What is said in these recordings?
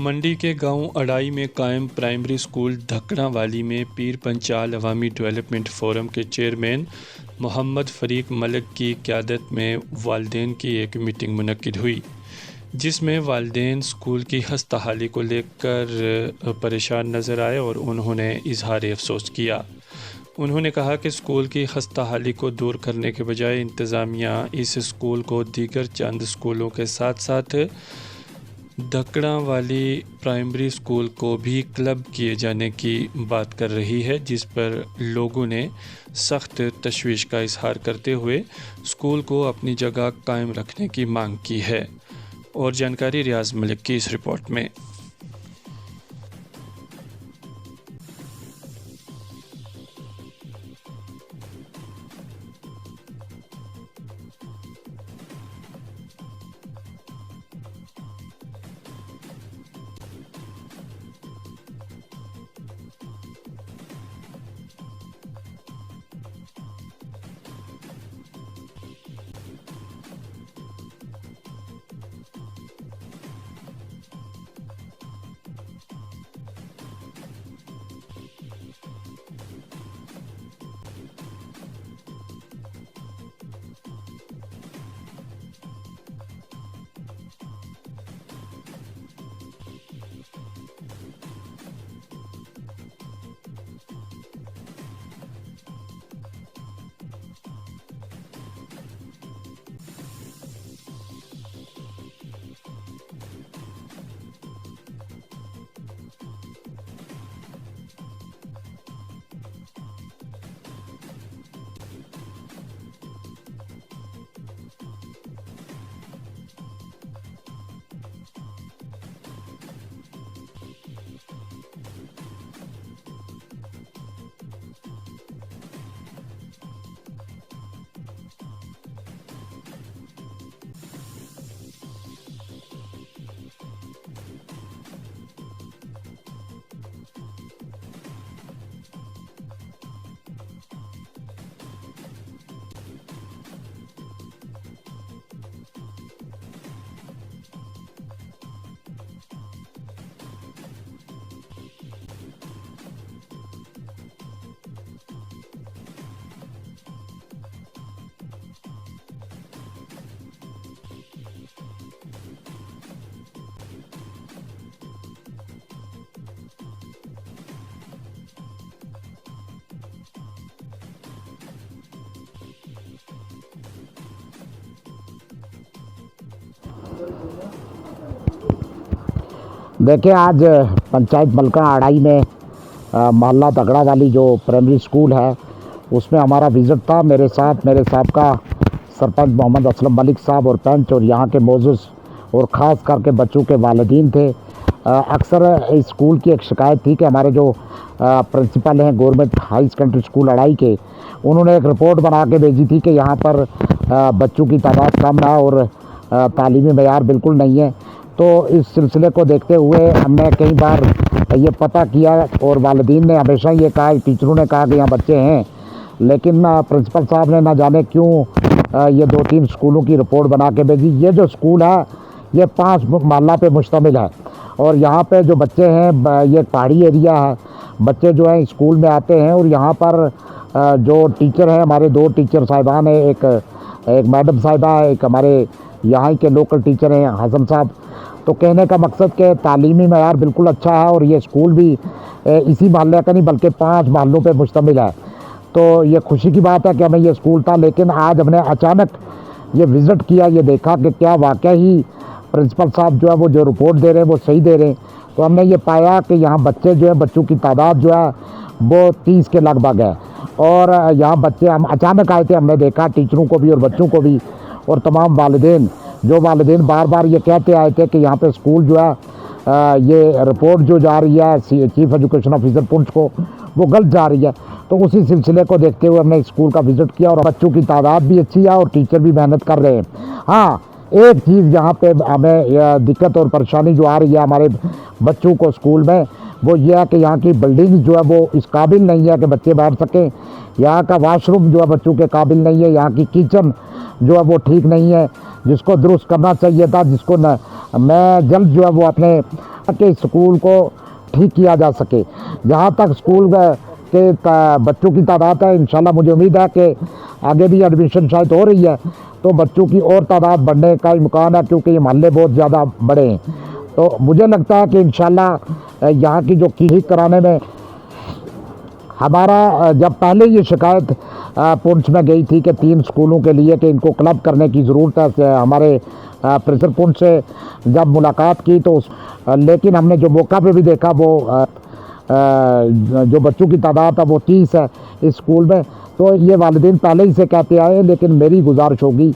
منڈی کے گاؤں اڑائی میں قائم پرائمری اسکول دھکڑاں والی میں پیر پنچال عوامی ڈیولپمنٹ فورم کے چیئرمین محمد فریق ملک کی قیادت میں والدین کی ایک میٹنگ منعقد ہوئی، جس میں والدین اسکول کی خستہ حالی کو لے کر پریشان نظر آئے اور انہوں نے اظہار افسوس کیا۔ انہوں نے کہا کہ اسکول کی خستہ حالی کو دور کرنے کے بجائے انتظامیہ اس اسکول کو دیگر چند اسکولوں کے ساتھ ساتھ دھکڑاں والی پرائمری اسکول کو بھی کلب کیے جانے کی بات کر رہی ہے، جس پر لوگوں نے سخت تشویش کا اظہار کرتے ہوئے اسکول کو اپنی جگہ قائم رکھنے کی مانگ کی ہے۔ اور جانکاری ریاض ملک کی اس رپورٹ میں۔ دیکھیں، آج پنچایت ملکہ اڑائی میں محلہ دھکڑاں والی جو پرائمری اسکول ہے اس میں ہمارا وزٹ تھا۔ میرے ساتھ میرے سابقہ سرپنچ محمد اسلم ملک صاحب اور پنچ اور یہاں کے معزز اور خاص کر کے بچوں کے والدین تھے۔ اکثر اس اسکول کی ایک شکایت تھی کہ ہمارے جو پرنسپل ہیں گورنمنٹ ہائی سیکنڈری اسکول اڑائی کے، انہوں نے ایک رپورٹ بنا کے بھیجی تھی کہ یہاں پر بچوں کی تعداد کم ہے اور تعلیمی معیار بالکل نہیں ہے۔ تو اس سلسلے کو دیکھتے ہوئے ہم نے کئی بار یہ پتہ کیا اور والدین نے ہمیشہ یہ کہا، ٹیچروں نے کہا کہ یہاں بچے ہیں، لیکن پرنسپل صاحب نے نہ جانے کیوں یہ 2-3 اسکولوں کی رپورٹ بنا کے بھیجی۔ یہ جو اسکول ہے یہ 5 محلہ پہ مشتمل ہے اور یہاں پہ جو بچے ہیں یہ پہاڑی ایریا ہے۔ بچے جو ہیں اسکول میں آتے ہیں اور یہاں پر جو ٹیچر ہیں، ہمارے 2 ٹیچر صاحبان ہیں، ایک میڈم صاحبہ ہے، ایک ہمارے یہاں کے لوکل ٹیچر ہیں حسن صاحب۔ تو کہنے کا مقصد کہ تعلیمی معیار بالکل اچھا ہے اور یہ اسکول بھی اسی محلے کا نہیں بلکہ 5 محلوں پہ مشتمل ہے۔ تو یہ خوشی کی بات ہے کہ ہمیں یہ اسکول تھا، لیکن آج ہم نے اچانک یہ وزٹ کیا، یہ دیکھا کہ کیا واقعی ہی پرنسپل صاحب جو ہے وہ جو رپورٹ دے رہے ہیں وہ صحیح دے رہے ہیں۔ تو ہم نے یہ پایا کہ یہاں بچے جو ہے، بچوں کی تعداد جو ہے وہ 30 کے لگ بھگ ہے اور یہاں بچے ہم اچانک آئے تھے، ہم نے دیکھا ٹیچروں کو بھی اور بچوں کو بھی اور تمام والدین بار بار یہ کہتے آئے تھے کہ یہاں پہ اسکول جو ہے یہ رپورٹ جو جا رہی ہے چیف ایجوکیشن آفیسر پونچھ کو وہ غلط جا رہی ہے۔ تو اسی سلسلے کو دیکھتے ہوئے ہم نے اسکول کا وزٹ کیا اور بچوں کی تعداد بھی اچھی ہے اور ٹیچر بھی محنت کر رہے ہیں۔ ہاں، ایک چیز یہاں پہ ہمیں دقت اور پریشانی جو آ رہی ہے ہمارے بچوں کو اسکول میں، وہ یہ ہے کہ یہاں کی بلڈنگ جو ہے وہ اس قابل نہیں ہے کہ بچے بیٹھ سکیں۔ یہاں کا واش روم جو ہے بچوں کے قابل نہیں ہے، یہاں کی کچن جو ہے وہ ٹھیک نہیں ہے، جس کو درست کرنا چاہیے تھا، جس کو میں جلد جو ہے وہ اپنے کہ اسکول کو ٹھیک کیا جا سکے. جہاں تک اسکول کے بچوں کی تعداد ہے, انشاءاللہ مجھے امید ہے کہ آگے بھی ایڈمیشن شاید ہو رہی ہے تو بچوں کی اور تعداد بڑھنے کا امکان ہے, کیونکہ یہ محلے بہت زیادہ بڑے ہیں. تو مجھے لگتا ہے کہ انشاءاللہ یہاں کی جو ٹھیک کرانے میں ہمارا, جب پہلے یہ شکایت پونچھ میں گئی تھی کہ 3 اسکولوں کے لیے کہ ان کو کلب کرنے کی ضرورت ہے, ہمارے پریزیڈنٹ پونچھ سے جب ملاقات کی تو لیکن ہم نے جو موقع پہ بھی دیکھا وہ جو بچوں کی تعداد ہے وہ 30 ہے اس اسکول میں. تو یہ والدین پہلے ہی سے کہتے آئے ہیں, لیکن میری گزارش ہوگی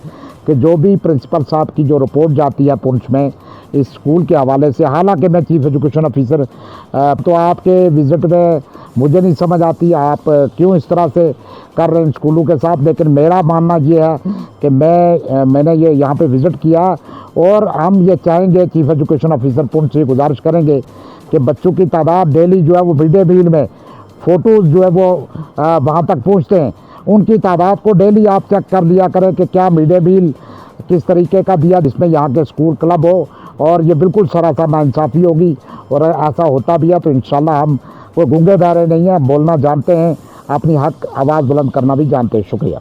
کہ جو بھی پرنسپل صاحب کی جو رپورٹ جاتی ہے پونچھ میں اس اسکول کے حوالے سے, حالانکہ میں چیف ایجوکیشن آفیسر تو آپ کے وزٹ میں مجھے نہیں سمجھ آتی آپ کیوں اس طرح سے کر رہے ہیں اسکولوں کے ساتھ, لیکن میرا ماننا یہ ہے کہ میں نے یہ یہاں پہ وزٹ کیا اور ہم یہ چاہیں گے, چیف ایجوکیشن آفیسر پونچھ سے گزارش کریں گے کہ بچوں کی تعداد ڈیلی جو ہے وہ مڈ ڈے میل میں فوٹوز جو ہے وہ وہاں تک پہنچتے ہیں, ان کی تعداد کو ڈیلی آپ چیک کر لیا کریں کہ کیا مڈ ڈے میل کس طریقے کا دیا جس میں یہاں کے اسکول کلب ہو, اور یہ بالکل سراسر ناانصافی ہوگی. اور ایسا ہوتا بھی ہے تو انشاءاللہ ہم کوئی گونگے بہرے نہیں ہیں, بولنا جانتے ہیں, اپنی حق آواز بلند کرنا بھی جانتے ہیں. شکریہ.